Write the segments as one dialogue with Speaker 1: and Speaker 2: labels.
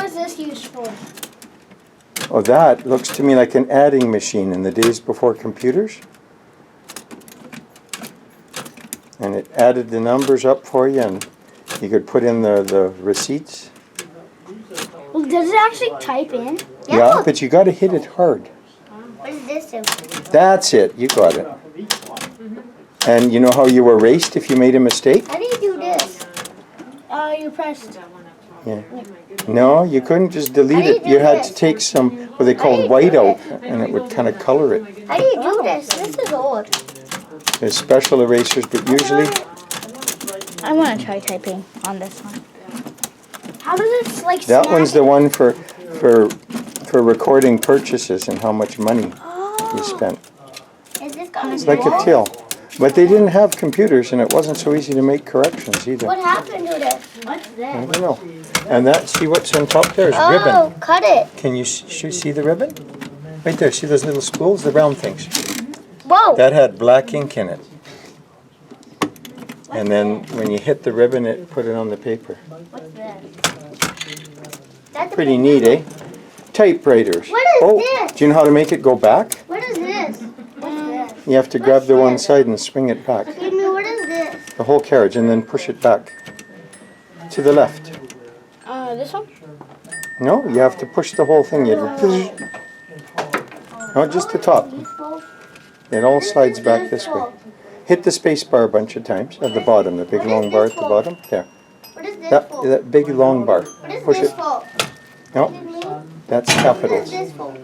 Speaker 1: was this used for?
Speaker 2: Oh, that looks to me like an adding machine in the days before computers. And it added the numbers up for you, and you could put in the receipts.
Speaker 1: Well, does it actually type in?
Speaker 2: Yeah, but you got to hit it hard.
Speaker 1: What is this do?
Speaker 2: That's it. You got it. And you know how you erased if you made a mistake?
Speaker 1: How do you do this? You pressed.
Speaker 2: Yeah. No, you couldn't just delete
Speaker 1: How do you
Speaker 2: it.
Speaker 1: do
Speaker 2: You had
Speaker 1: this?
Speaker 2: to take some what they
Speaker 1: How do
Speaker 2: called
Speaker 1: you
Speaker 2: white
Speaker 1: do
Speaker 2: out,
Speaker 1: it?
Speaker 2: and it would kind of color it.
Speaker 1: How do you do this? This is old.
Speaker 2: There's special erasers, but usually
Speaker 3: I want to try typing on this one.
Speaker 1: How does it like
Speaker 2: that
Speaker 1: snap
Speaker 2: one's
Speaker 1: it?
Speaker 2: the one for recording purchases and how much money you spent.
Speaker 1: Is this gonna
Speaker 2: It's like a till. But they didn't have computers, and it wasn't so easy to make corrections either.
Speaker 1: What happened to this? What's
Speaker 2: I
Speaker 1: this?
Speaker 2: don't know. And that, see what's on top there is
Speaker 1: Oh,
Speaker 2: ribbon.
Speaker 1: cut it.
Speaker 2: Can you see the ribbon? Right there, see those little spools, the round things?
Speaker 1: Whoa.
Speaker 2: That had black ink in it. And then when you hit the ribbon, it put it on the paper.
Speaker 1: What's this? That's
Speaker 2: Pretty neat, eh? Typewriters.
Speaker 1: What is
Speaker 2: Oh,
Speaker 1: this?
Speaker 2: do you know how to make it go back?
Speaker 1: What is this? What's this?
Speaker 2: You have to grab the one side and swing it back.
Speaker 1: Excuse me, what is this?
Speaker 2: The whole carriage, and then push it back. To the left.
Speaker 3: This one?
Speaker 2: No, you have to push the whole thing. No, just the top. It all slides back this way. Hit the space bar a bunch of times at the bottom, the big long bar at the bottom. There.
Speaker 1: What is this for?
Speaker 2: That big long bar.
Speaker 1: What is
Speaker 2: Push
Speaker 1: this
Speaker 2: it.
Speaker 1: for?
Speaker 2: No, that's
Speaker 1: What is
Speaker 2: capitals.
Speaker 1: this for?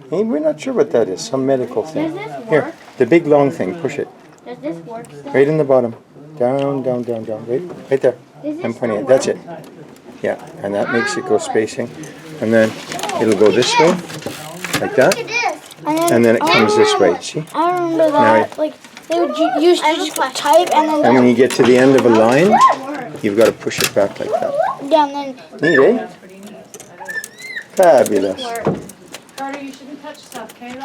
Speaker 2: Hey, we're not sure what that is. Some medical thing.
Speaker 1: Does this
Speaker 2: Here,
Speaker 1: work?
Speaker 2: the big long thing. Push it.
Speaker 1: Does this work still?
Speaker 2: Right in the bottom. Down, down, down, down. Right there.
Speaker 1: Does this
Speaker 2: I'm pointing
Speaker 1: still
Speaker 2: it. That's
Speaker 1: work?
Speaker 2: it. Yeah, and that makes it go spacing. And then it'll go this way, like that.
Speaker 1: Look at this.
Speaker 2: And then it comes this way. See?
Speaker 3: I remember
Speaker 2: Now
Speaker 3: that. Like, they would used to just type and then
Speaker 2: And when you get to the end of a line, you've got to push it back like that.
Speaker 3: yeah, and then
Speaker 2: Neat, eh? Fabulous.
Speaker 4: Carter, you shouldn't touch stuff, okay?